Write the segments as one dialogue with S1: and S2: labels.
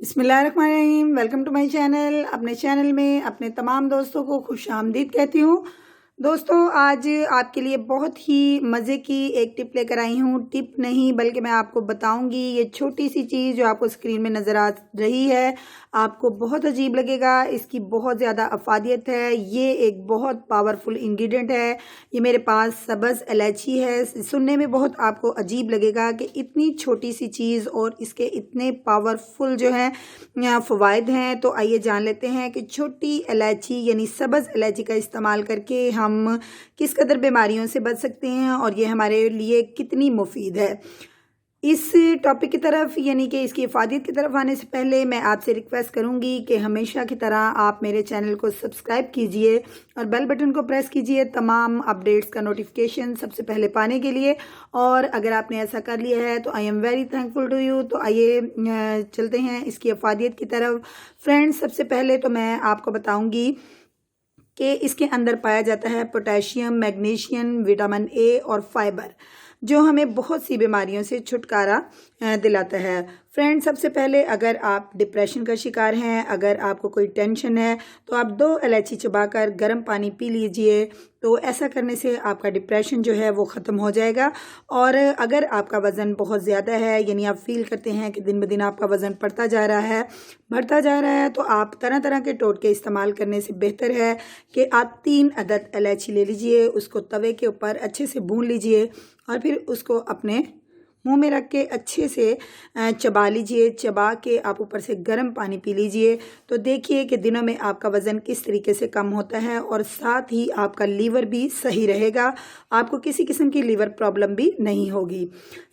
S1: बिस्मिल्लाहिर्रहमानिर्रहीम। Welcome to my channel. अपने channel में अपने तमाम दोस्तों को खुशामदीद कहती हूँ। दोस्तों, आज आपके लिए बहुत ही मज़े की एक टिप लेकर आई हूँ। टिप नहीं बल्कि मैं आपको बताऊंगी। ये छोटी सी चीज़ जो आपको स्क्रीन में नज़र आ रही है, आपको बहुत अजीब लगेगा। इसकी बहुत ज़्यादा अफादियत है। ये एक बहुत पावरफुल इंग्रेडिएंट है। ये मेरे पास सब्ज़ इलायची है। सुनने में बहुत आपको अजीब लगेगा कि इतनी छोटी सी चीज़ और इसके इतने पावरफुल जो है फ़वाइद हैं। तो आइए जान लेते हैं कि छोटी इलायची यानी सब्ज़ इलायची का इस्तेमाल करके हम किस कदर बीमारियों से बच सकते हैं और ये हमारे लिए कितनी मुफीद है। इस टॉपिक की तरफ यानी कि इसकी इफादियत की तरफ आने से पहले मैं आपसे रिक्वेस्ट करूंगी कि हमेशा की तरह आप मेरे चैनल को सब्सक्राइब कीजिए और बेल बटन को प्रेस कीजिए तमाम अपडेट्स का नोटिफिकेशन सबसे पहले पाने के लिए। और अगर आपने ऐसा कर लिया है तो I am very thankful to you. तो आइए चलते हैं इसकी इफादियत की तरफ। फ्रेंड्स, सबसे पहले तो मैं आपको बताऊंगी कि इसके अंदर पाया जाता है पोटेशियम, मैग्नीशियम, विटामिन ए और फाइबर, जो हमें बहुत सी बीमारियों से छुटकारा दिलाता है। फ्रेंड्स, सबसे पहले अगर आप डिप्रेशन का शिकार हैं, अगर आपको कोई टेंशन है, तो आप 2 इलायची चबाकर गर्म पानी पी लीजिए। तो ऐसा करने से आपका डिप्रेशन जो है वो ख़त्म हो जाएगा। और अगर आपका वज़न बहुत ज़्यादा है, यानी आप फील करते हैं कि दिन ब दिन आपका वज़न बढ़ता जा रहा है, तो आप तरह तरह के टोटके इस्तेमाल करने से बेहतर है कि आप 3 अदद इलायची ले लीजिए, उसको तवे के ऊपर अच्छे से भून लीजिए और फिर उसको अपने मुंह में रख के अच्छे से चबा लीजिए। चबा के आप ऊपर से गर्म पानी पी लीजिए। तो देखिए कि दिनों में आपका वज़न किस तरीके से कम होता है और साथ ही आपका लीवर भी सही रहेगा। आपको किसी किस्म की लीवर प्रॉब्लम भी नहीं होगी।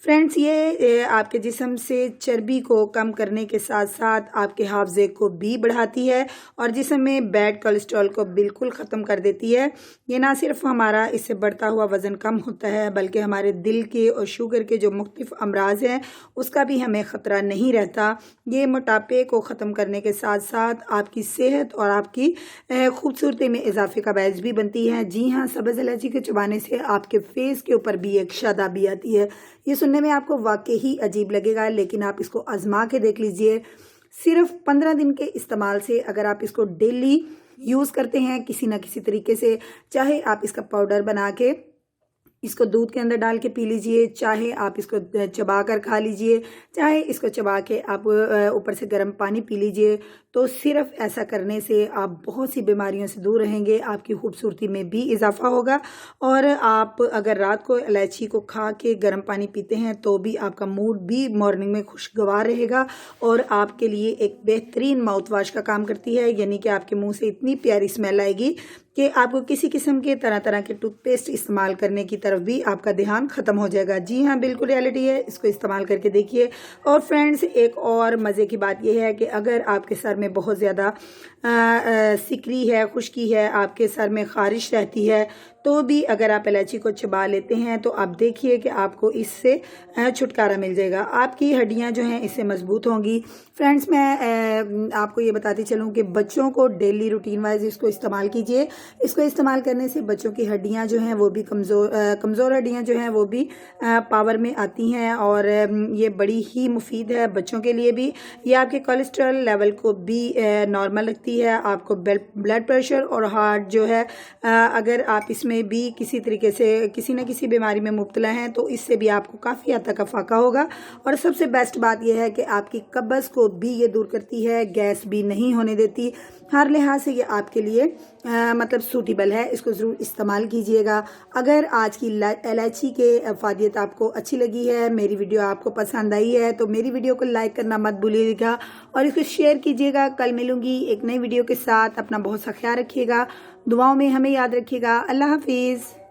S1: फ्रेंड्स, ये आपके जिस्म से चर्बी को कम करने के साथ साथ आपके हाफजे को भी बढ़ाती है और जिस्म में बैड कोलेस्ट्रॉल को बिल्कुल ख़त्म कर देती है। ये ना सिर्फ हमारा इससे बढ़ता हुआ वज़न कम होता है, बल्कि हमारे दिल के और शुगर के जो अमराज हैं उसका भी हमें ख़तरा नहीं रहता। ये मोटापे को ख़त्म करने के साथ साथ आपकी सेहत और आपकी खूबसूरती में इजाफे का बायस भी बनती है। जी हाँ, सब्ज़ इलायची के चबाने से आपके फेस के ऊपर भी एक शादाबी आती है। ये सुनने में आपको वाकई ही अजीब लगेगा, लेकिन आप इसको आजमा के देख लीजिए। सिर्फ 15 दिन के इस्तेमाल से अगर आप इसको डेली यूज़ करते हैं किसी ना किसी तरीके से, चाहे आप इसका पाउडर बना के इसको दूध के अंदर डाल के पी लीजिए, चाहे आप इसको चबा कर खा लीजिए, चाहे इसको चबा के आप ऊपर से गर्म पानी पी लीजिए। तो सिर्फ ऐसा करने से आप बहुत सी बीमारियों से दूर रहेंगे, आपकी खूबसूरती में भी इजाफा होगा। और आप अगर रात को इलायची को खा के गर्म पानी पीते हैं तो भी आपका मूड भी मॉर्निंग में खुशगवार रहेगा और आपके लिए एक बेहतरीन माउथ वाश का काम करती है। यानी कि आपके मुंह से इतनी प्यारी स्मेल आएगी कि आपको किसी किस्म के तरह तरह के टूथपेस्ट इस्तेमाल करने की तरफ भी आपका ध्यान ख़त्म हो जाएगा। जी हाँ, बिल्कुल रियलिटी है। इसको इस्तेमाल करके देखिए। और फ्रेंड्स, एक और मज़े की बात यह है कि अगर आपके सर में बहुत ज़्यादा सिकरी है, खुश्की है, आपके सर में ख़ारिश रहती है, तो भी अगर आप इलायची को चबा लेते हैं तो आप देखिए कि आपको इससे छुटकारा मिल जाएगा। आपकी हड्डियां जो हैं इससे मजबूत होंगी। फ्रेंड्स, मैं आपको ये बताती चलूँ कि बच्चों को डेली रूटीन वाइज इसको इस्तेमाल कीजिए। इसको इस्तेमाल करने से बच्चों की हड्डियां जो हैं वो भी कमज़ोर हड्डियां जो हैं वो भी पावर में आती हैं और ये बड़ी ही मुफीद है बच्चों के लिए भी। ये आपके कोलेस्ट्रॉल लेवल को भी नॉर्मल रखती है। आपको ब्लड प्रेशर और हार्ट जो है, अगर आप इसमें भी किसी तरीके से किसी न किसी बीमारी में मुब्तला हैं तो इससे भी आपको काफ़ी हद तक अफाका होगा। और सबसे बेस्ट बात यह है कि आपकी कब्ज़ को भी ये दूर करती है, गैस भी नहीं होने देती। हर लिहाज से ये आपके लिए मतलब सूटेबल है। इसको ज़रूर इस्तेमाल कीजिएगा। अगर आज की इलायची के अफादियत आपको अच्छी लगी है, मेरी वीडियो आपको पसंद आई है, तो मेरी वीडियो को लाइक करना मत भूलिएगा और इसको शेयर कीजिएगा। कल मिलूंगी एक नई वीडियो के साथ। अपना बहुत सा ख्याल रखिएगा, दुआओं में हमें याद रखिएगा। अल्लाह हाफिज़।